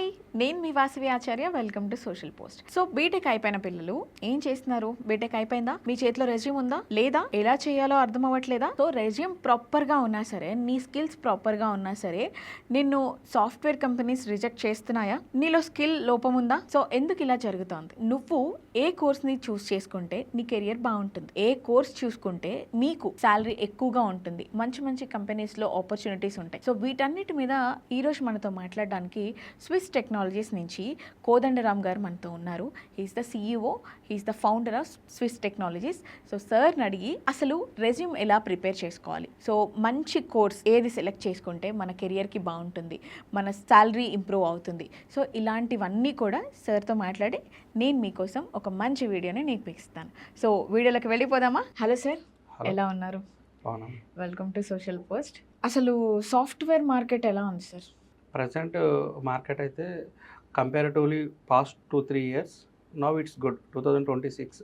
Hi, నేను మీ Vasavi Acharya. Welcome to social post. So BTech అయిపోయిన పిల్లలు ఏం చేస్తున్నారు? బీటెక్ అయిపోయిందా? మీ చేతిలో రెజ్యూమ్ ఉందా? లేదా ఎలా చేయాలో అర్థం అవ్వట్లేదా? సో రెజ్యూమ్ ప్రాపర్గా ఉన్నా సరే, నీ స్కిల్స్ ప్రాపర్గా ఉన్నా సరే, నిన్ను సాఫ్ట్వేర్ కంపెనీస్ రిజెక్ట్ చేస్తున్నాయా? నీలో స్కిల్ లోపం ఉందా? సో ఎందుకు ఇలా జరుగుతోంది? నువ్వు ఏ కోర్స్ని చూస్ చేసుకుంటే నీ కెరియర్ బాగుంటుంది, ఏ కోర్స్ చూసుకుంటే నీకు శాలరీ ఎక్కువగా ఉంటుంది, మంచి మంచి కంపెనీస్లో ఆపర్చునిటీస్ ఉంటాయి. సో వీటన్నిటి మీద ఈరోజు మనతో మాట్లాడడానికి స్విస్ టెక్నాలజీస్ నుంచి కోదండరామ్ గారు మనతో ఉన్నారు. He is the CEO, he is the founder of Swiss Technologies. So సార్ని అడిగి అసలు రెజ్యూమ్ ఎలా ప్రిపేర్ చేసుకోవాలి, సో మంచి కోర్స్ ఏది సెలెక్ట్ చేసుకుంటే మన కెరియర్కి బాగుంటుంది, మన శాలరీ ఇంప్రూవ్ అవుతుంది, సో ఇలాంటివన్నీ కూడా సార్తో మాట్లాడి నేను మీకోసం ఒక మంచి వీడియోని నీకు ఇస్తాను. సో వీడియోలోకి వెళ్ళిపోదామా? హలో సార్, ఎలా ఉన్నారు? Welcome to social post. అసలు సాఫ్ట్వేర్ మార్కెట్ ఎలా ఉంది సార్? ప్రజెంట్ మార్కెట్ అయితే comparatively past 2-3 years now it's good. 2026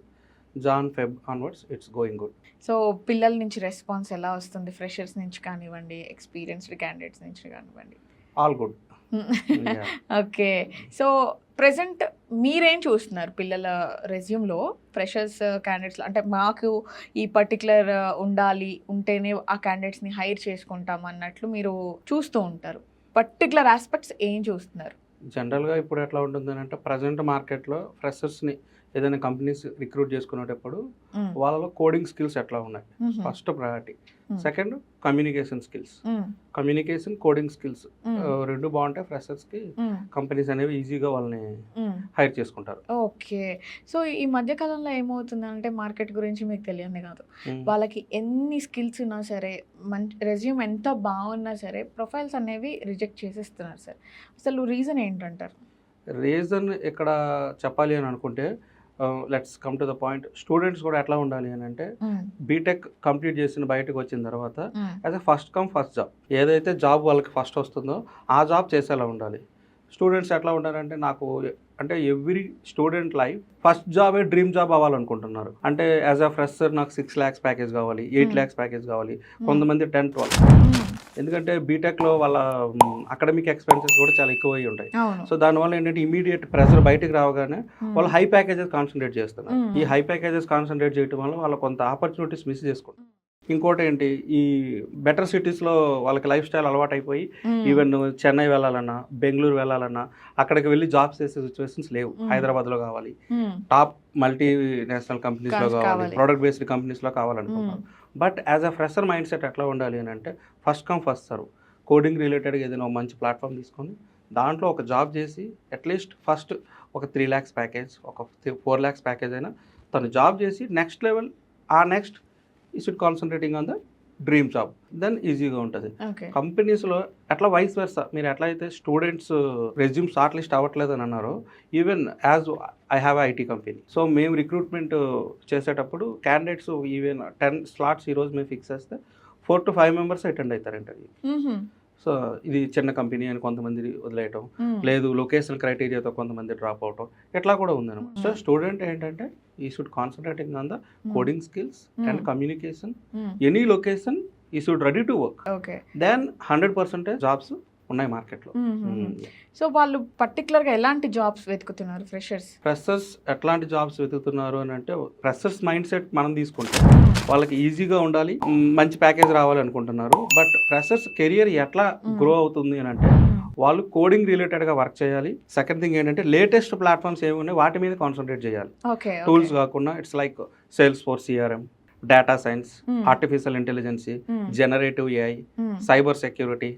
Jan Feb onwards it's going good. So పిల్లల నుంచి రెస్పాన్స్ ఎలా వస్తుంది? ఫ్రెషర్స్ నుంచి కానివ్వండి, ఎక్స్పీరియన్స్డ్ క్యాండిడేట్స్ నుంచి కానివ్వండి. All good. Okay, so present మీరేం చూస్తున్నారు పిల్లల రెజ్యూమ్లో? ఫ్రెషర్స్ క్యాండిడేట్స్ అంటే మాకు ఈ పర్టికులర్ ఉండాలి, ఉంటేనే ఆ క్యాండిడేట్స్ని హైర్ చేసుకుంటాం అన్నట్లు మీరు చూస్తూ ఉంటారు. పర్టికులర్ ఆస్పెక్ట్స్ ఏం చూస్తున్నారు? జనరల్గా ఇప్పుడు ఎట్లా ఉంటుంది అంటే ప్రజెంట్ మార్కెట్లో ఫ్రెషర్స్ని ఏదైనా కంపెనీస్ రిక్రూట్ చేసుకునేటప్పుడు వాళ్ళలో కోడింగ్ స్కిల్స్ ఎట్లా ఉన్నాయి, first priority. Second communication skills, communication coding skills రెండు బాగుంటే ఫ్రెషర్స్కి కంపెనీస్ అనేవి ఈజీగా వాళ్ళని హైర్ చేసుకుంటారు. ఓకే, సో ఈ మధ్య కాలంలో ఏమవుతుందంటే మార్కెట్ గురించి మీకు తెలియని కాదు, వాళ్ళకి ఎన్ని స్కిల్స్ ఉన్నా సరే, మంచి రెజ్యూమ్ ఎంత బాగున్నా సరే ప్రొఫైల్స్ అనేవి రిజెక్ట్ చేసేస్తున్నారు సార్. అసలు రీజన్ ఏంటంటారు? రీజన్ ఇక్కడ చెప్పాలి అని అనుకుంటే let's come to the point. Students కూడా ఎట్లా ఉండాలి అని అంటే బీటెక్ కంప్లీట్ చేసిన బయటకు వచ్చిన తర్వాత as a first come first job, ఏదైతే జాబ్ వాళ్ళకి ఫస్ట్ వస్తుందో ఆ జాబ్ చేసేలా ఉండాలి. స్టూడెంట్స్ ఎట్లా ఉండాలంటే నాకు అంటే ఎవ్రీ స్టూడెంట్ లైఫ్ ఫస్ట్ జాబే డ్రీమ్ జాబ్ అవ్వాలనుకుంటున్నారు. అంటే యాజ్ అ ఫ్రెషర్ నాకు 6 lakhs ప్యాకేజ్ కావాలి, 8 lakhs ప్యాకేజ్ కావాలి, కొంతమంది 10-12. ఎందుకంటే బీటెక్లో వాళ్ళ అకాడమిక్ ఎక్స్పెన్సెస్ కూడా చాలా ఎక్కువ అయ్యి ఉంటాయి. సో దానివల్ల ఏంటంటే ఇమీడియట్ ప్రెషర్ బయటకు రావగానే వాళ్ళు హై ప్యాకేజెస్ కాన్సన్ట్రేట్ చేస్తున్నారు. ఈ హై ప్యాకేజెస్ కాన్సన్ట్రేట్ చేయడం వల్ల వాళ్ళ కొంత ఆపర్చునిటీస్ మిస్ చేసుకుంటారు. ఇంకోటి ఏంటి, ఈ బెటర్ సిటీస్లో వాళ్ళకి లైఫ్ స్టైల్ అలవాటు అయిపోయి ఈవెన్ చెన్నై వెళ్ళాలన్నా, బెంగళూరు వెళ్ళాలన్నా అక్కడికి వెళ్ళి జాబ్స్ చేసే సిచ్యువేషన్స్ లేవు. హైదరాబాద్లో కావాలి, టాప్ మల్టీనేషనల్ కంపెనీస్లో కావాలి, ప్రోడక్ట్ బేస్డ్ కంపెనీస్లో కావాలనుకుంటున్నారు. But as a fresher mind set ఎట్లా ఉండాలి అని అంటే first come first serve. Coding రిలేటెడ్గా ఏదైనా ఒక మంచి ప్లాట్ఫామ్ తీసుకొని దాంట్లో ఒక జాబ్ చేసి అట్లీస్ట్ ఫస్ట్ ఒక 3 lakhs ప్యాకేజ్, ఒక 4 lakhs ప్యాకేజ్ అయినా తను జాబ్ చేసి next level next he should concentrating on the dream job, then ఈజీగా ఉంటుంది. కంపెనీస్లో అట్లా వైస్ వర్సా. మీరు ఎట్లా అయితే స్టూడెంట్స్ రెజ్యూమ్ షార్ట్ లిస్ట్ అవ్వట్లేదు అని అన్నారో, even as I have IT company, so మేము రిక్రూట్మెంట్ చేసేటప్పుడు క్యాండిడేట్స్ ఈవెన్ 10 slots ఈరోజు మేము ఫిక్స్ చేస్తే 4 to 5 members అటెండ్ అవుతారు ఇంటర్వ్యూ. సో ఇది చిన్న కంపెనీ అని కొంతమంది వదిలేయటం, లేదు లొకేషన్ క్రైటీరియాతో కొంతమంది డ్రాప్ అవటం, ఇట్లా కూడా ఉందన్నమాట. సో స్టూడెంట్ ఏంటంటే he should concentrating on the coding skills and communication. Any location he should ready to work, then 100% jobs ఉన్నాయి మార్కెట్లో. సో వాళ్ళు పర్టికులర్గా ఎలాంటి జాబ్స్ వెతుకుతున్నారు? ఫ్రెషర్స్ ఎట్లాంటి జాబ్స్ వెతుకుతున్నారు అని అంటే ఫ్రెషర్స్ మైండ్ సెట్ మనం తీసుకుంటే వాళ్ళకి ఈజీగా ఉండాలి, మంచి ప్యాకేజ్ రావాలి అనుకుంటున్నారు. బట్ ఫ్రెషర్స్ కెరియర్ ఎట్లా గ్రో అవుతుంది అని అంటే వాళ్ళు కోడింగ్ రిలేటెడ్గా వర్క్ చేయాలి. సెకండ్ థింగ్ ఏంటంటే లేటెస్ట్ ప్లాట్ఫామ్స్ ఏమి ఉన్నాయి వాటి మీద కాన్సన్ట్రేట్ చేయాలి. టూల్స్ కాకుండా it's like Salesforce, CRM, data science, artificial intelligence, generative AI, cyber security,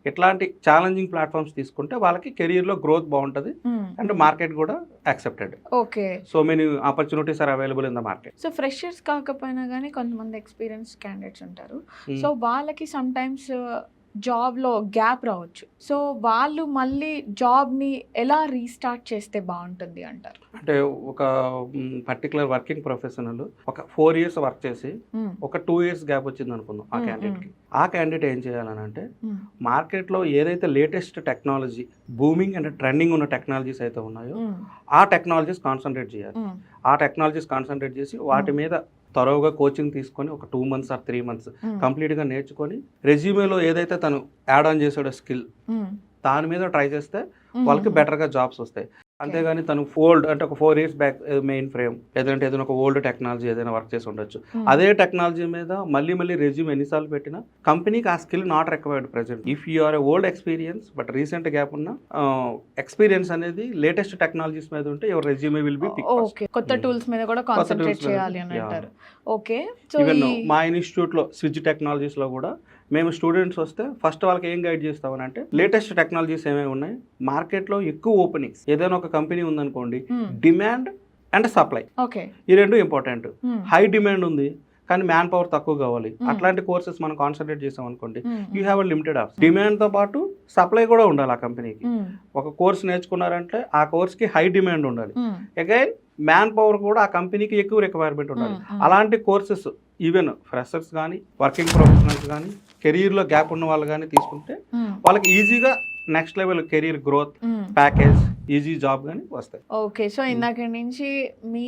ఇట్లాంటి ఛాలెంజింగ్ ప్లాట్ఫామ్స్ తీసుకుంటే వాళ్ళకి కెరియర్లో గ్రోత్ బాగుంటుంది అండ్ మార్కెట్ కూడా accepted. Okay, so many opportunities are available in the market. So freshers కాకపోయినా కానీ కొంతమంది ఎక్స్పీరియన్స్ క్యాండిడేట్స్ ఉంటారు. సో వాళ్ళకి సమ్ టైమ్స్ జాబ్లో గ్యాప్ రావచ్చు. సో వాళ్ళు మళ్ళీ జాబ్ని ఎలా రీస్టార్ట్ చేస్తే బాగుంటుంది అంటారు? అంటే ఒక పర్టికులర్ వర్కింగ్ ప్రొఫెషనల్ ఒక 4 years వర్క్ చేసి ఒక 2 years గ్యాప్ వచ్చింది అనుకుందాం ఆ క్యాండిడేట్కి. ఆ క్యాండిడేట్ ఏం చేయాలని అంటే మార్కెట్లో ఏదైతే latest technology, booming and trending ఉన్న టెక్నాలజీస్ అయితే ఉన్నాయో ఆ టెక్నాలజీస్ కాన్సన్ట్రేట్ చేయాలి. ఆ టెక్నాలజీస్ కాన్సన్ట్రేట్ చేసి వాటి మీద త్వరగా కోచింగ్ తీసుకొని ఒక 2 months or 3 months కంప్లీట్గా నేర్చుకొని రెజ్యూమేలో ఏదైతే తను యాడ్ ఆన్ చేసాడో స్కిల్ దాని మీద ట్రై చేస్తే వాళ్ళకి బెటర్గా జాబ్స్ వస్తాయి. అంతేగాని తను ఫోల్డ్ అంటే ఒక 4 years బ్యాక్ మెయిన్ ఫ్రేమ్ లేదంటే ఏదైనా ఒక ఓల్డ్ టెక్నాలజీ ఏదైనా వర్క్ చేసి ఉండొచ్చు. అదే టెక్నాలజీ మీద మళ్ళీ రెజ్యూమ్ ఎన్నిసార్లు పెట్టినా కంపెనీకి ఆ skill not required present. If you are old experience but recent gap ఉన్న ఎక్స్పీరియన్స్ అనేది లేటెస్ట్ టెక్నాలజీస్ మీద ఉంటే your resume will be pick. Okay, కొత్త టూల్స్ మీద కూడా కాన్సంట్రేట్ చేయాలి అని అంటారు. ఓకే, సో ఈవెన్ మా ఇన్స్టిట్యూట్లో స్విచ్ టెక్నాలజీస్లో కూడా మేము స్టూడెంట్స్ వస్తే ఫస్ట్ వాళ్ళకి ఏం గైడ్ చేస్తామని అంటే లేటెస్ట్ టెక్నాలజీస్ ఏమేమి ఉన్నాయి, మార్కెట్లో ఎక్కువ ఓపెనింగ్స్, ఏదైనా ఒక కంపెనీ ఉందనుకోండి, డిమాండ్ అండ్ సప్లై ఓకే ఈ రెండు ఇంపార్టెంట్. హై డిమాండ్ ఉంది కానీ మ్యాన్ పవర్ తక్కువ కావాలి, అట్లాంటి కోర్సెస్ మనం కాన్సన్ట్రేట్ చేసాం అనుకోండి, you have a limited option. డిమాండ్తో పాటు సప్లై కూడా ఉండాలి ఆ కంపెనీకి. ఒక కోర్స్ నేర్చుకున్నారంటే ఆ కోర్స్కి హై డిమాండ్ ఉండాలి, అగైన్ మ్యాన్ పవర్ కూడా ఆ కంపెనీకి ఎక్కువ రిక్వైర్మెంట్ ఉండాలి. అలాంటి కోర్సెస్ ఈవెన్ ఫ్రెషర్స్ కానీ వర్కింగ్ ప్రొఫెషనల్స్ కానీ కెరీర్లో గ్యాప్ ఉన్న వాళ్ళు కానీ తీసుకుంటే వాళ్ళకి ఈజీగా next level career growth package easy job కానీ వస్తాయి. ఓకే, సో ఇందాక నుంచి మీ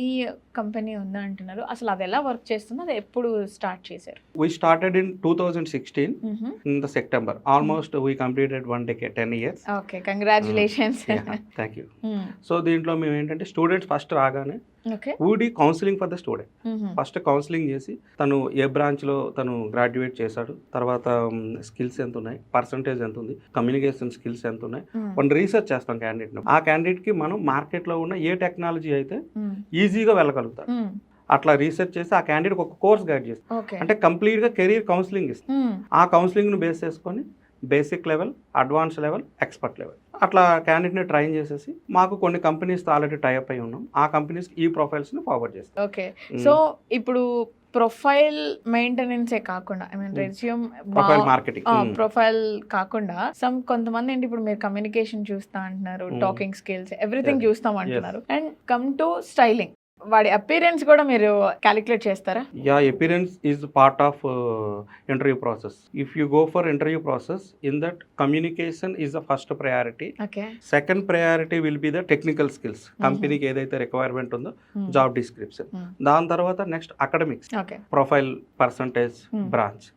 కంపెనీ ఉందా అంటున్నారు, అసలు అది ఎలా వర్క్ చేస్తుందో, అది ఎప్పుడు స్టార్ట్ చేశారు? We started in 2016 in the September. Almost we completed 1 decade, 10 years. Okay, congratulations. Thank you. So దీంట్లో మేము ఏంటంటే స్టూడెంట్స్ ఫస్ట్ రాగానే okay we do counselling for the student. First counselling చేసి తను ఏ బ్రాంచ్లో తను గ్రాడ్యుయేట్ చేశాడు, తర్వాత స్కిల్స్ ఎంత ఉన్నాయి, పర్సంటేజ్ ఎంత ఉంది, కమ్యూనికేషన్ స్కిల్స్ ఎంత ఉన్నాయి, మనం రీసెర్చ్ చేస్తాం క్యాండిడేట్ని. ఆ క్యాండిడేట్కి మనం మార్కెట్లో ఉన్న ఏ టెక్నాలజీ అయితే ఈజీగా వెళ్ళగలుగుతాం అట్లా రీసెర్చ్ చేసి ఆ క్యాండిడేట్ ఒక కోర్స్ గైడ్ చేస్తాం. అంటే కంప్లీట్గా కెరీర్ కౌన్సిలింగ్ ఇస్తాం. ఆ కౌన్సిలింగ్ను బేస్ చేసుకొని basic level, advance level, expert level అట్లా క్యాండిడేట్ని ట్రైన్ చేసేసి మాకు కొన్ని కంపెనీస్తో ఆల్రెడీ టైఅప్ అయి ఉన్నాం, ఆ కంపెనీస్కి ఈ ప్రొఫైల్స్ని ఫార్వర్డ్ చేస్తాం. ఓకే, సో ఇప్పుడు ప్రొఫైల్ మెయింటెనెన్సే కాకుండా I mean resume profile marketing profile కాకుండా కొంతమంది ఏంటి, ఇప్పుడు మీరు కమ్యూనికేషన్ చూస్తా అంటున్నారు, టాకింగ్ స్కిల్స్ ఎవ్రీథింగ్ చూస్తాం అంటున్నారు, అండ్ కమ్ టు స్టైలింగ్, వాడి అపియరెన్స్ కూడా మీరు క్యాలిక్యులేట్ చేస్తారా? Yeah, appearance is part of interview process. If you go for interview process, in that communication is the first priority. Okay, second priority will be the technical skills, కంపెనీకి ఏదైతే requirement ఉందో job description, దాని తర్వాత next academics, profile, percentage, branch,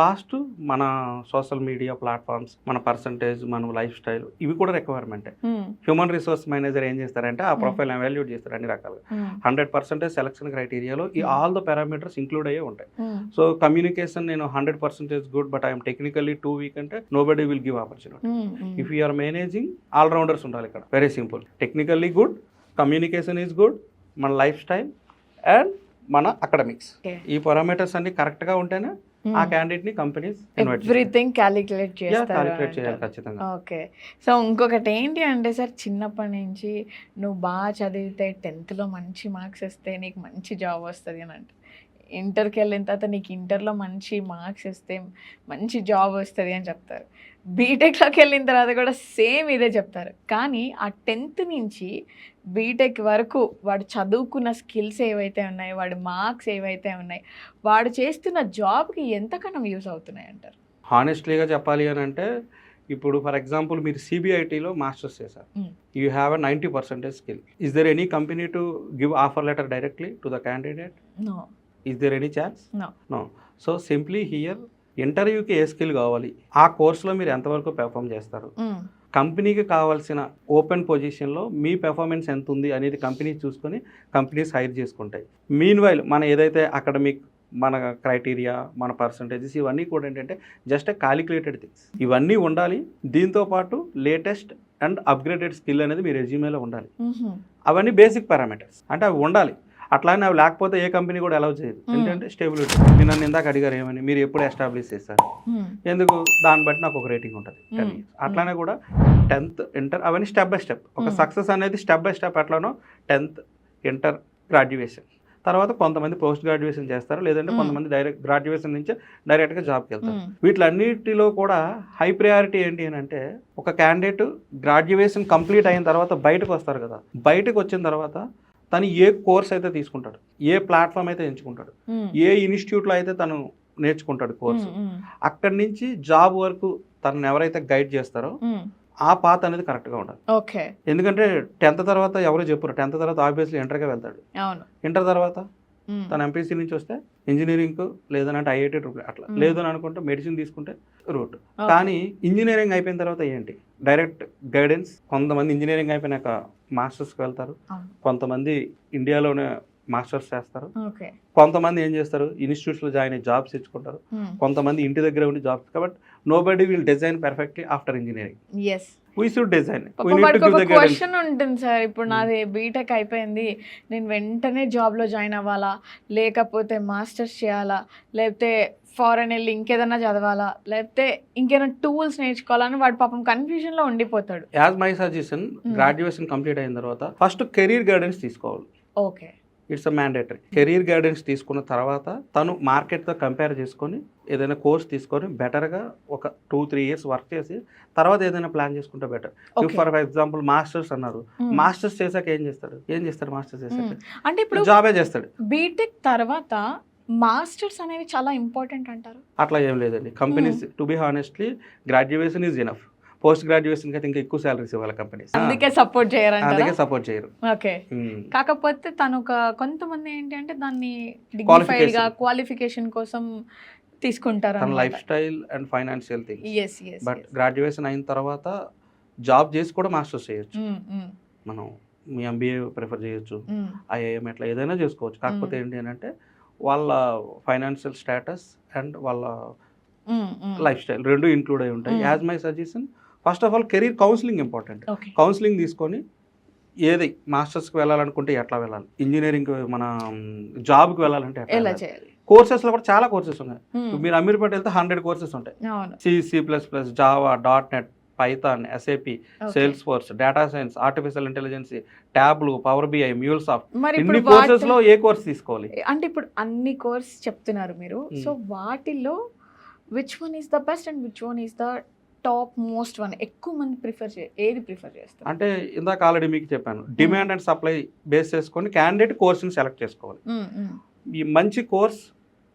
last మన social media platforms, మన percentage, మన life style, ఇవి కూడా రిక్వైర్మెంట్. హ్యూమన్ రిసోర్స్ మేనేజర్ ఏం చేస్తారంటే ఆ ప్రొఫైల్ ఎవాల్యూట్ చేస్తారు అన్ని రకాలుగా. 100% సెలక్షన్ క్రైటీరియాలో ఈ ఆల్ ద పారామీటర్స్ ఇంక్లూడ్ అయ్యే ఉంటాయి. సో కమ్యూనికేషన్ నేను 100% good but I'm technically too weak అంటే nobody will give opportunity. If you are managing, allrounders ఉండాలి ఇక్కడ. Very simple, technically good, communication is good, మన లైఫ్ స్టైల్ అండ్ మన academics, ఈ parameters అన్ని కరెక్ట్గా ఉంటేనే ఆ క్యాండిడేట్ ని కంపెనీస్ ఎవ్రీథింగ్ క్యాలిక్యులేట్ చేయాలి ఖచ్చితంగా. ఓకే, సో ఇంకొకటి ఏంటి అంటే సార్, చిన్నప్పటి నుంచి నువ్వు బాగా చదివితే 10th లో మంచి మార్క్స్ వస్తే నీకు మంచి జాబ్ వస్తుంది అని అంటే, ఇంటర్కి వెళ్ళిన తర్వాత నీకు ఇంటర్లో మంచి మార్క్స్ వస్తే మంచి జాబ్ వస్తుంది అని చెప్తారు, బీటెక్లోకి వెళ్ళిన తర్వాత కూడా సేమ్ ఇదే చెప్తారు. కానీ ఆ 10th నుంచి బీటెక్ వరకు వాడు చదువుకున్న స్కిల్స్ ఏవైతే ఉన్నాయి, వాడి మార్క్స్ ఏవైతే ఉన్నాయి, వాడు చేస్తున్న జాబ్కి ఎంతకన్నా యూస్ అవుతున్నాయి అంటారు? హానెస్ట్లీగా చెప్పాలి అని అంటే, ఇప్పుడు ఫర్ ఎగ్జాంపుల్ మీరు సిబిఐటీలో మాస్టర్స్ చేశారు, you have a 90% skill. Is there any company to give offer letter directly to the candidate? No. Is there any chance? No. So simply here ఇంటర్వ్యూకి ఏ స్కిల్ కావాలి, ఆ కోర్సులో మీరు ఎంతవరకు పెర్ఫామ్ చేస్తారు, కంపెనీకి కావాల్సిన ఓపెన్ పొజిషన్లో మీ పెర్ఫార్మెన్స్ ఎంత ఉంది అనేది కంపెనీస్ చూసుకొని కంపెనీస్ హైర్ చేసుకుంటాయి. మీన్ వైల్ మన ఏదైతే అకాడమిక్, మన క్రైటీరియా, మన పర్సంటేజెస్, ఇవన్నీ కూడా ఏంటంటే జస్ట్ క్యాలిక్యులేటెడ్ థింగ్స్. ఇవన్నీ ఉండాలి. దీంతోపాటు లేటెస్ట్ అండ్ అప్గ్రేడెడ్ స్కిల్ అనేది మీ రెజ్యూమేలో ఉండాలి. అవన్నీ బేసిక్ పారామీటర్స్, అంటే అవి ఉండాలి. అట్లానే అవి లేకపోతే ఏ కంపెనీ కూడా అలౌ చేయదు. ఎందుకంటే స్టేబిలిటీ. మీరు నన్ను ఇందాక అడిగారు ఏమని, మీరు ఎప్పుడు ఎస్టాబ్లిష్ చేస్తారు, ఎందుకు, దాన్ని బట్టి నాకు ఒక రేటింగ్ ఉంటుంది 10 years. అట్లానే కూడా 10th ఇంటర్ అవన్నీ స్టెప్ బై స్టెప్. ఒక సక్సెస్ అనేది స్టెప్ బై స్టెప్. ఎట్లానో 10th ఇంటర్ గ్రాడ్యుయేషన్ తర్వాత కొంతమంది పోస్ట్ గ్రాడ్యుయేషన్ చేస్తారు, లేదంటే కొంతమంది డైరెక్ట్ గ్రాడ్యుయేషన్ నుంచి డైరెక్ట్గా జాబ్కి వెళ్తారు. వీటిలన్నిటిలో కూడా హై ప్రయారిటీ ఏంటి అని అంటే, ఒక క్యాండిడేట్ గ్రాడ్యుయేషన్ కంప్లీట్ అయిన తర్వాత బయటకు వస్తారు కదా, బయటకు వచ్చిన తర్వాత తను ఏ కోర్స్ అయితే తీసుకుంటాడు, ఏ ప్లాట్ఫామ్ అయితే ఎంచుకుంటాడు, ఏ ఇన్స్టిట్యూట్లో అయితే తను నేర్చుకుంటాడు కోర్సు, అక్కడి నుంచి జాబ్ వరకు తనను ఎవరైతే గైడ్ చేస్తారో ఆ పాత్ అనేది కరెక్ట్గా ఉండాలి. ఓకే, ఎందుకంటే 10th తర్వాత ఎవరు చెప్పరు, 10th తర్వాత ఆబ్వియస్లీ ఇంటర్గా వెళ్తాడు, ఇంటర్ తర్వాత తను ఎంపీసీ నుంచి వస్తే ఇంజనీరింగ్ లేదనంటే ఐఐటీ అట్లా లేదు అని అనుకుంటే మెడిసిన్ తీసుకుంటే రూట్. కానీ ఇంజనీరింగ్ అయిపోయిన తర్వాత ఏంటి, డైరెక్ట్ గైడెన్స్. కొంతమంది ఇంజనీరింగ్ అయిపోయినాక మాస్టర్స్కి వెళ్తారు, కొంతమంది ఇండియాలోనే మాస్టర్స్ చేస్తారు, కొంతమంది ఏం చేస్తారు ఇన్స్టిట్యూట్స్లో జాయిన్ అయ్యి జాబ్స్ తెచ్చుకుంటారు, కొంతమంది ఇంటి దగ్గర ఉండి జాబ్స్. కాబట్టి nobody will design perfectly after engineering. We should design. We need to give the guidance. Question ఉంటుంది సార్, ఇప్పుడు నాది బీటెక్ అయిపోయింది, నేను వెంటనే జాబ్లో జాయిన్ అవ్వాలా, లేకపోతే మాస్టర్స్ చేయాలా, లేకపోతే ఫారెన్ వెళ్ళి ఇంకేదన్నా చదవాలా, లేకపోతే ఇంకేదైనా టూల్స్ నేర్చుకోవాలని వాడు పాపం కన్ఫ్యూజన్లో ఉండిపోతాడు. As my suggestion, graduation complete అయిన తర్వాత ఫస్ట్ కెరీర్ గైడెన్స్ తీసుకోవాలి. Okay, it's a mandatory. Career guidance తీసుకున్న తర్వాత తను మార్కెట్తో కంపేర్ చేసుకొని ఏదైనా కోర్స్ తీసుకొని బెటర్గా ఒక 2-3 ఇయర్స్ వర్క్ చేసి తర్వాత ఏదైనా ప్లాన్ చేసుకుంటే బెటర్. ఫర్ ఎగ్జాంపుల్ మాస్టర్స్ అన్నారు, మాస్టర్స్ చేశాక ఏం చేస్తాడు మాస్టర్స్ చేశాక అంటే ఇప్పుడు జాబే చేస్తాడు. బీటెక్ తర్వాత మాస్టర్స్ అనేవి చాలా ఇంపార్టెంట్ అంటారు? అట్లా ఏం లేదండి. Companies to be honestly graduation is enough. Post graduation అయితే ఇంకా ఎక్కువ సాలరీస్ ఇవ్వాలి కంపెనీస్, అందుకే సపోర్ట్ చేయరు. ఓకే, కాకపోతే తను కొంతమంది ఏంటి అంటే దాన్ని డిగ్నిఫైడ్ గా క్వాలిఫికేషన్ కోసం తీసుకుంటారు, తన life style and financial things. But graduation అయిన తర్వాత జాబ్ చేసి కూడా మాస్టర్స్ చేయొచ్చు. మనం మీ ఎంబీఏ ప్రిఫర్ చేయొచ్చు, ఐఐఎం ఎట్లా ఏదైనా చేసుకోవచ్చు. కాకపోతే ఏంటి అని అంటే వాళ్ళ ఫైనాన్షియల్ స్టేటస్ అండ్ వాళ్ళ లైఫ్ స్టైల్ రెండు ఇంక్లూడ్ అయి ఉంటాయి. As my suggestion, first of all career counselling important. Counselling తీసుకొని ఏది మాస్టర్స్కి వెళ్ళాలనుకుంటే ఎట్లా వెళ్ళాలి, ఇంజనీరింగ్ మన జాబ్కి వెళ్ళాలంటే ఎట్లా చేయాలి. కోర్సెస్లో కూడా చాలా కోర్సెస్ ఉన్నాయి. మీరు అమీర్పేట వెళ్తే 100 కోర్సెస్ ఉంటాయి. C++, Java, .NET, Python, SAP, Salesforce, data science, artificial intelligence, Tableau, power BI, MuleSoft. ఇన్ని కోర్సెస్లో ఏ కోర్స్ తీసుకోవాలి అంటే ఇప్పుడు అన్ని కోర్స్ చెప్తున్నారు మీరు. సో వాటిల్లో which one is the best and which one is the top most one, ఎక్కువ మంది ఏది ప్రిఫర్ చేస్తారు? అంటే ఇందాక ఆల్రెడీ మీకు చెప్పాను, డిమాండ్ అండ్ సప్లై బేస్ చేసుకొని క్యాండిడేట్ కోర్స్ని సెలెక్ట్ చేసుకోవాలి. ఈ మంచి కోర్స్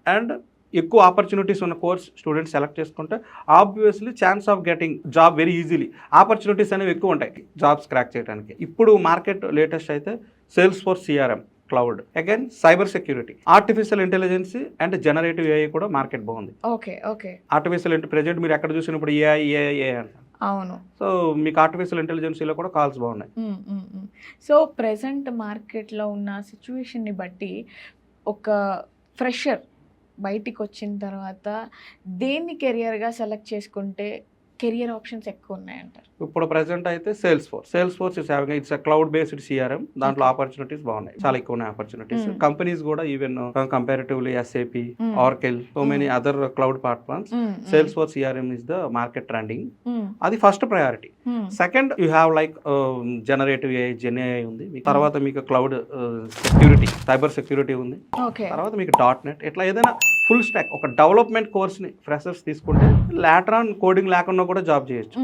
అండ్ ఎక్కువ ఆపర్చునిటీస్ ఉన్న కోర్స్ స్టూడెంట్స్ సెలెక్ట్ చేసుకుంటే obviously chance of getting job very easily. Opportunities అనేవి ఎక్కువ ఉంటాయి జాబ్స్ క్రాక్ చేయడానికి. ఇప్పుడు మార్కెట్ లేటెస్ట్ అయితే Salesforce, CRM, cloud, again cyber security, artificial intelligence and generative AI కూడా మార్కెట్ బాగుంది. ఆర్టిఫిషియల్ ప్రెజెంట్ మీరు ఎక్కడ చూసినప్పుడు AI అంటారు. అవును. సో మీకు ఆర్టిఫిషియల్ ఇంటెలిజెన్సీలో కూడా కాల్స్ బాగున్నాయి. సో ప్రెసెంట్ మార్కెట్లో ఉన్న సిచ్యువేషన్ని బట్టి ఒక ఫ్రెషర్ బయటికి వచ్చిన తర్వాత దేన్ని కెరియర్గా సెలెక్ట్ చేసుకుంటే కెరియర్ ఆప్షన్స్ ఎక్కువ ఉన్నాయంటారు? ఇప్పుడు ప్రెసెంట్ అయితే Salesforce it's cloud based CRM. దాంట్లో ఆపర్చునిటీస్ బాగున్నాయి, చాలా ఎక్కువ ఉన్నాయి ఆపర్చునిటీస్. కంపెనీస్ కూడా even comparatively SAP, Oracle, so many other cloud platforms. Salesforce CRM is the market trending. అది first priority. Second you have like generative AI, GenAI ఉంది. తర్వాత మీకు క్లౌడ్ సెక్యూరిటీ, సైబర్ సెక్యూరిటీ ఉంది. తర్వాత మీకు .NET, ఇట్లా ఏదైనా ఫుల్ స్టాక్ ఒక డెవలప్మెంట్ కోర్స్ని ఫ్రెషర్స్ తీసుకుంటే లేటర్ ఆన్ కోడింగ్ లేకుండా కూడా జాబ్ చేయొచ్చు,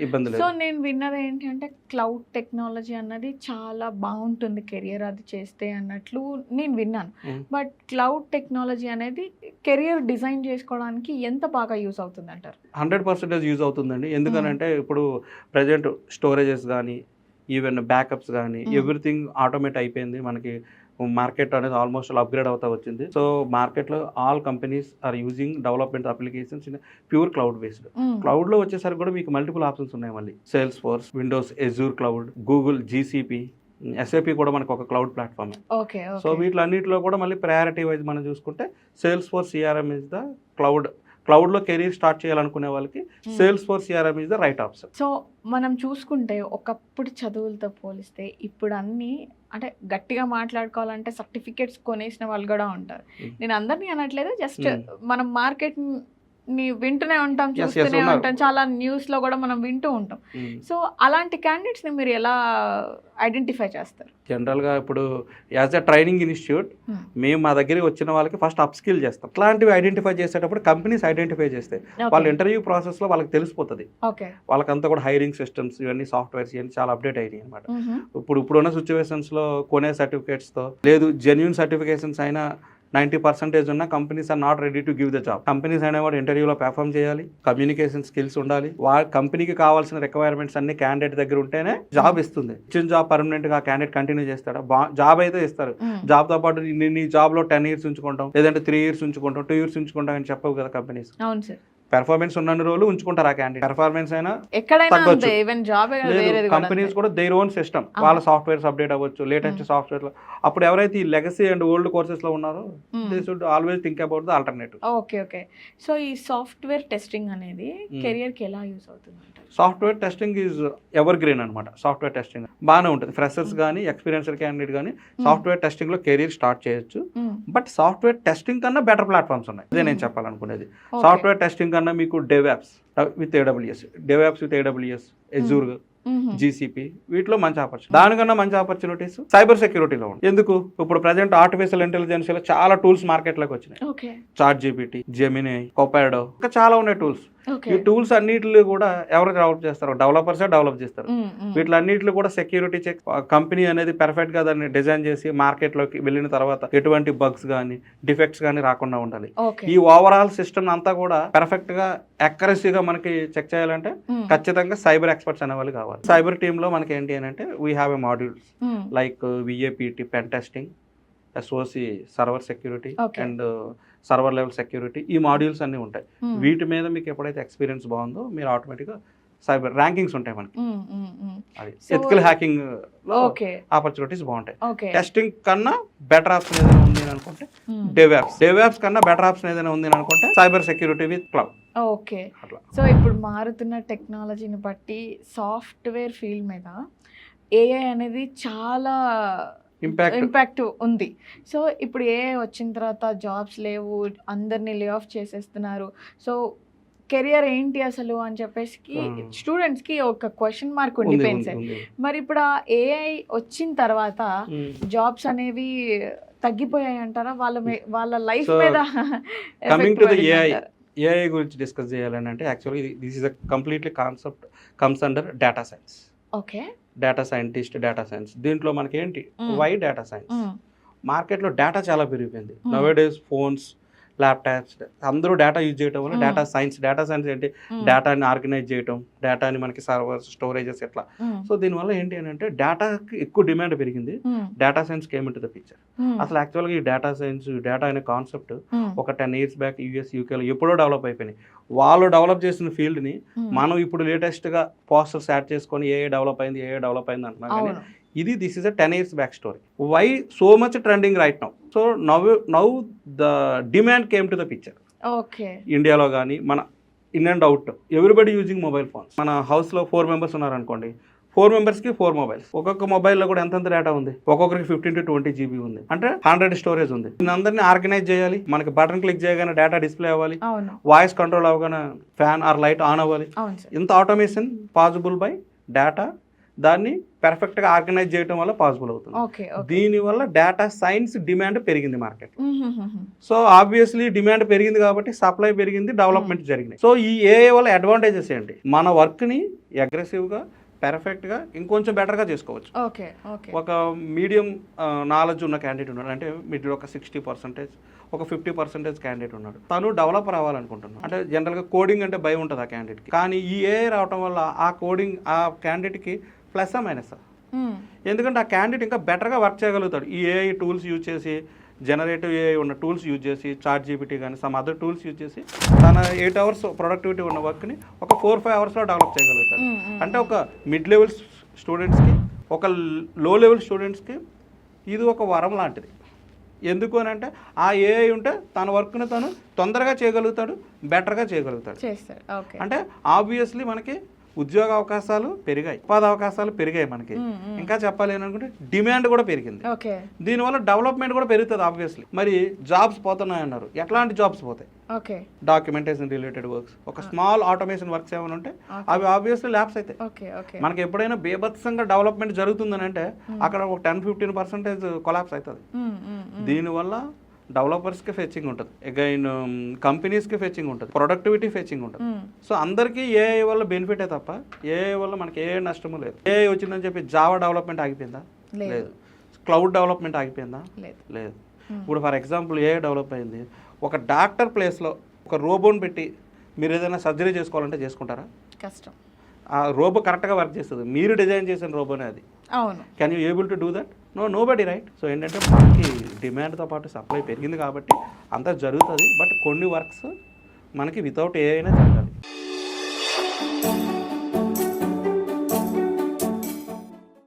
ఇబ్బంది లేదు. సో నేను విన్నది ఏంటి అంటే క్లౌడ్ టెక్నాలజీ అన్నది చాలా బాగుంటుంది కెరియర్ అది చేస్తే అన్నట్లు నేను విన్నాను. బట్ క్లౌడ్ టెక్నాలజీ అనేది కెరియర్ డిజైన్ చేసుకోవడానికి ఎంత బాగా యూస్ అవుతుంది అంటారు? 100% యూజ్ అవుతుందండి. ఎందుకనంటే ఇప్పుడు ప్రజెంట్ స్టోరేజెస్ కానీ ఈవెన్ బ్యాకప్స్ కానీ ఎవ్రీథింగ్ ఆటోమేట్ అయిపోయింది. మనకి మార్కెట్ అనేది ఆల్మోస్ట్ అప్గ్రేడ్ అవుతా వచ్చింది. సో మార్కెట్లో all companies are using development applications in pure cloud based. క్లౌడ్లో వచ్చేసరికి కూడా మీకు మల్టిపుల్ ఆప్షన్స్ ఉన్నాయి. మళ్ళీ Salesforce, Windows, Azure cloud, Google GCP, SAP కూడా మనకు ఒక క్లౌడ్ ప్లాట్ఫామ్. సో వీటిలన్నిటిలో కూడా మళ్ళీ ప్రయారిటీ వైజ్ మనం చూసుకుంటే Salesforce CRM is the క్లౌడ్లో కెరీర్ స్టార్ట్ చేయాలనుకునే వాళ్ళకి Salesforce CRM is the right option. So మనం చూసుకుంటే ఒకప్పుడు చదువులతో పోలిస్తే ఇప్పుడు అన్నీ అంటే గట్టిగా మాట్లాడుకోవాలంటే సర్టిఫికేట్స్ కొనేసిన వాళ్ళు కూడా ఉంటారు. నేను అందరినీ అనట్లేదు, జస్ట్ మనం మార్కెట్ ని వింటూనే ఉంటాం, చూస్తూనే ఉంటాం, చాలా న్యూస్ లో కూడా మనం వింటూ ఉంటాం. సో అలాంటి క్యాండిడేట్స్ ని మీరు ఎలా ఐడెంటిఫై చేస్తారు? జనరల్గా ఇప్పుడు యాజ్ ఎ ట్రైనింగ్ ఇన్స్టిట్యూట్ మేము మా దగ్గరికి వచ్చిన వాళ్ళకి ఫస్ట్ అప్ స్కిల్ చేస్తాం. ఇట్లాంటివి ఐడెంటిఫై చేసేటప్పుడు కంపెనీస్ ఐడెంటిఫై చేస్తాయి. వాళ్ళ ఇంటర్వ్యూ ప్రాసెస్లో వాళ్ళకి తెలిసిపోతుంది. వాళ్ళకంతా కూడా హైరింగ్ సిస్టమ్స్ ఇవన్నీ సాఫ్ట్వేర్స్ ఇవన్నీ చాలా అప్డేట్ అయినాయి అనమాట. ఇప్పుడున్న సిచ్యువేషన్స్లో కొనే సర్టిఫికేట్స్తో లేదు, జెన్యూన్ సర్టిఫికేషన్స్ అయినా 90% ఉన్న companies are not ready to give the job. Companies అనేవాడు ఇంటర్వ్యూలో పెర్ఫామ్ చేయాలి, కమ్యూనికేషన్ స్కిల్స్ ఉండాలి, కంపెనీకి కావాల్సిన రిక్వైర్మెంట్స్ అన్ని క్యాండిడేట్ దగ్గర ఉంటేనే జాబ్ ఇస్తుంది. ఇచ్చిన జాబ్ పర్మనెంట్ గా క్యాండిడేట్ కంటిన్యూ చేస్తాడా? జాబ్ అయితే ఇస్తారు. జాబ్ తో పాటు నీ జాబ్ లో 10 years ఉంచుకుంటాం, లేదంటే 3 years ఉంచుకుంటాం, 2 years ఉంచుకుంటాం అని చెప్పవు కదా కంపెనీస్. అవును సార్. పెర్ఫార్మెన్స్ ఉన్న రోజులు ఉంచుకుంటారు ఆ క్యాండిడేట్. పెర్ఫార్మెన్స్ అయినా ఎక్కడైనా అంతే, ఈవెన్ జాబ్ కంపెనీస్ కూడా దేర్ ఓన్ సిస్టమ్, వాళ్ళ సాఫ్ట్వేర్స్ అప్డేట్ అవ్వచ్చు, లేటెస్ట్ సాఫ్ట్వేర్ లో. అప్పుడు ఎవరైతే ఈ లెగసీ అండ్ ఓల్డ్ కోర్సెస్ లో ఉన్నారో they should always think about the alternative. Okay. So ఈ సాఫ్ట్వేర్ టెస్టింగ్ అనేది కెరియర్ కి ఎలా యూస్ అవుతుంది? Software testing is ever green అనమాట. సాఫ్ట్వేర్ టెస్టింగ్ బాగానే ఉంటుంది. ఫ్రెషర్స్ కానీ ఎక్స్పీరియన్స్డ్ క్యాండిడేట్ కానీ సాఫ్ట్వేర్ టెస్టింగ్ లో కెరీర్ స్టార్ట్ చేయొచ్చు. బట్ సాఫ్ట్వేర్ టెస్టింగ్ కన్నా బెటర్ ప్లాట్ఫామ్స్ ఉన్నాయి, ఇదే నేను చెప్పాలనుకునేది. సాఫ్ట్వేర్ టెస్టింగ్ కన్నా మీకు DevOps with AWS, Azure, GCP వీటిలో మంచి ఆపర్చునిటీ. దానికన్నా మంచి ఆపర్చునిటీస్ సైబర్ సెక్యూరిటీలో ఉంది. ఎందుకు? ఇప్పుడు ప్రజెంట్ ఆర్టిఫిషియల్ ఇంటెలిజెన్స్ లో చాలా టూల్స్ మార్కెట్ లోకి వచ్చినాయి. ChatGPT, Gemini, Copilot, ఇంకా చాలా ఉన్నాయి టూల్స్. ఈ టూల్స్ అన్నిటిలో కూడా ఎవరు డెవలప్ చేస్తారు? డెవలపర్సే డెవలప్ చేస్తారు. వీటిలన్నిటిలో కూడా సెక్యూరిటీ చెక్, కంపెనీ అనేది పర్ఫెక్ట్ గా దాన్ని డిజైన్ చేసి మార్కెట్ లోకి వెళ్ళిన తర్వాత ఎటువంటి బగ్స్ కానీ డిఫెక్ట్స్ కానీ రాకుండా ఉండాలి. ఈ ఓవరాల్ సిస్టమ్ అంతా కూడా పర్ఫెక్ట్ గా అక్యురసీగా మనకి చెక్ చేయాలంటే ఖచ్చితంగా సైబర్ ఎక్స్పర్ట్స్ అనే వాళ్ళు కావాలి. సైబర్ టీమ్ లో మనకి ఏంటి అని అంటే we have a modules like VAPT, pen testing, SOC, server security and server level security. ఈ మాడ్యూల్స్ అన్ని ఉంటాయి. వీటి మీద మీకు ఎప్పుడైతే ఎక్స్పీరియన్స్ బాగుందో మీరు ఆటోమేటిక్గా సైబర్ ర్యాంకింగ్స్ ఉంటాయి మనకి. అది ఎథికల్ హ్యాకింగ్ లో ఆపర్చునిటీస్ బాగుంటాయి. టెస్టింగ్ కన్నా బెటర్ ఆప్షన్ ఏదైనా ఉంది అని అనుకుంటే డెవాప్స్ కన్నా బెటర్ ఆప్షన్ ఏదైనా ఉంది అని అనుకుంటే cyber security with cloud. Okay. So ఇప్పుడు మారుతున్న టెక్నాలజీని బట్టి సాఫ్ట్వేర్ ఫీల్డ్ మీద AI అనేది చాలా ఇంపాక్ట్ ఉంది. సో ఇప్పుడు AI వచ్చిన తర్వాత జాబ్స్ లేవు, అందరినీ లే ఆఫ్ చేసేస్తున్నారు. సో కెరియర్ ఏంటి అసలు అని చెప్పేసి స్టూడెంట్స్ కి ఒక క్వశ్చన్ మార్క్ ఉండిపోయింది సార్. మరి ఇప్పుడు ఆ AI వచ్చిన తర్వాత జాబ్స్ అనేవి తగ్గిపోయాయి అంటారా? వాళ్ళ లైఫ్ మీద కమింగ్ టు ద AI గురించి డిస్కస్ చేయాలని అంటే actually this is a completely concept comes under data science. Okay. Data scientist, data science. దీంట్లో మనకి ఏంటి? Why data science? మార్కెట్లో డేటా చాలా పెరిగిపోయింది. నవేడేస్ ఫోన్స్, ల్యాప్టాప్స్ అందరూ డేటా యూజ్ చేయడం వల్ల డేటా సైన్స్ ఏంటి? డేటాని ఆర్గనైజ్ చేయడం, డేటాని మనకి సర్వర్స్, స్టోరేజెస్ ఎట్లా. సో దీనివల్ల ఏంటి అని అంటే డేటాకి ఎక్కువ డిమాండ్ పెరిగింది. Data science came into the picture. అసలు యాక్చువల్గా ఈ డేటా సైన్స్, డేటా అనే కాన్సెప్ట్ ఒక 10 years బ్యాక్ US, UKలో ఎప్పుడో డెవలప్ అయిపోయినాయి. వాళ్ళు డెవలప్ చేసిన ఫీల్డ్ని మనం ఇప్పుడు లేటెస్ట్గా పోస్టర్స్ యాడ్ చేసుకొని AI డెవలప్ అయింది అంటున్నాం. కానీ this is a 10 years back story. Why so much trending right now? So now the demand came to the picture. Okay. ఇండియాలో కానీ మన in and out everybody using mobile phones. మన హౌస్లో 4 members ఉన్నారనుకోండి, 4 members-కి 4 mobiles. ఒక్కొక్క మొబైల్లో కూడా ఎంత డేటా ఉంది? ఒక్కొక్కరికి 15 to 20 GB ఉంది. అంటే 100 స్టోరేజ్ ఉంది. దీన్ని అందరినీ ఆర్గనైజ్ చేయాలి. మనకి బటన్ క్లిక్ చేయగానే డేటా డిస్ప్లే అవ్వాలి, వాయిస్ కంట్రోల్ అవ్వగానే ఫ్యాన్ ఆర్ లైట్ ఆన్ అవ్వాలి. ఇంత ఆటోమేషన్ పాసిబుల్ బై డేటా. దాన్ని పర్ఫెక్ట్గా ఆర్గనైజ్ చేయడం వల్ల పాసిబుల్ అవుతుంది. దీనివల్ల డేటా సైన్స్ డిమాండ్ పెరిగింది మార్కెట్. సో ఆబ్వియస్లీ డిమాండ్ పెరిగింది కాబట్టి సప్లై పెరిగింది, డెవలప్మెంట్ జరిగినాయి. సో ఈ AI వల్ల అడ్వాంటేజెస్ ఏంటి? మన వర్క్ని అగ్రెసివ్గా, పర్ఫెక్ట్గా ఇంకొంచెం బెటర్గా చేసుకోవచ్చు. ఒక మీడియం నాలెడ్జ్ ఉన్న క్యాండిడేట్ ఉన్నాడు అంటే మిడిల్ ఒక 60%, ఒక 50% క్యాండిడేట్ ఉన్నాడు. తను డెవలపర్ అవ్వాలనుకుంటున్నాడు. అంటే జనరల్గా కోడింగ్ అంటే భయం ఉంటుంది ఆ క్యాండిడేట్కి. కానీ ఈ AI రావడం వల్ల ఆ కోడింగ్ ఆ క్యాండిడేట్కి ప్లస్సా మైనసా? ఎందుకంటే ఆ క్యాండిడేట్ ఇంకా బెటర్గా వర్క్ చేయగలుగుతాడు. ఈ AI టూల్స్ యూజ్ చేసి, జనరేటివ్ AI ఉన్న టూల్స్ యూజ్ చేసి, ChatGPT కానీ సమ్ అదర్ టూల్స్ యూజ్ చేసి తన 8 hours ప్రొడక్టివిటీ ఉన్న వర్క్ని ఒక 4-5 hours డెవలప్ చేయగలుగుతాడు. అంటే ఒక మిడ్ లెవెల్ స్టూడెంట్స్కి, ఒక లో లెవెల్ స్టూడెంట్స్కి ఇది ఒక వరం లాంటిది. ఎందుకు అని అంటే ఆ AI ఉంటే తన వర్క్ని తను తొందరగా చేయగలుగుతాడు, బెటర్గా చేయగలుగుతాడు. అంటే ఆబ్వియస్లీ మనకి ఉద్యోగ అవకాశాలు పెరిగాయి, ఉపాధి అవకాశాలు పెరిగాయి. మనకి ఇంకా చెప్పాలి అనుకుంటే డిమాండ్ కూడా పెరిగింది. దీనివల్ల డెవలప్మెంట్ కూడా పెరుగుతుంది ఆబ్వియస్లీ. మరి జాబ్స్ పోతున్నాయి అన్నారు. ఎట్లాంటి జాబ్స్ పోతాయి? డాక్యుమెంటేషన్ రిలేటెడ్ వర్క్స్, ఒక స్మాల్ ఆటోమేషన్ వర్క్స్ ఏమైనా ఉంటే అవి ఆబ్వియస్లీ ల్యాబ్స్ అవుతాయి. మనకి ఎప్పుడైనా బేభత్సంగా డెవలప్మెంట్ జరుగుతుందని అంటే అక్కడ ఒక 10-15% కొలాప్స్ అవుతుంది. దీనివల్ల డెవలపర్స్కి ఫెచ్చింగ్ ఉంటుంది, అగైన్ కంపెనీస్కి ఫెచ్చింగ్ ఉంటుంది, ప్రొడక్టివిటీ ఫెచ్చింగ్ ఉంటుంది. సో అందరికీ AI వల్ల బెనిఫిటే తప్ప AI వల్ల మనకి ఏ నష్టము లేదు. AI వచ్చిందని చెప్పి జావా డెవలప్మెంట్ ఆగిపోయిందా? లేదు. క్లౌడ్ డెవలప్మెంట్ ఆగిపోయిందా? లేదు. ఇప్పుడు ఫర్ ఎగ్జాంపుల్ ఏ డెవలప్ అయింది, ఒక డాక్టర్ ప్లేస్లో ఒక రోబోని పెట్టి మీరు ఏదైనా సర్జరీ చేసుకోవాలంటే చేసుకుంటారా? కష్టం. ఆ రోబో కరెక్ట్గా వర్క్ చేస్తుంది, మీరు డిజైన్ చేసిన రోబోనే అది. అవును. Can you able to do that? Nobody, right? So ఏంటంటే మనకి డిమాండ్తో పాటు సప్లై పెరిగింది కాబట్టి అంతా జరుగుతుంది. బట్ కొన్ని వర్క్స్ మనకి వితౌట్ ఏ అయినా జరగాలి.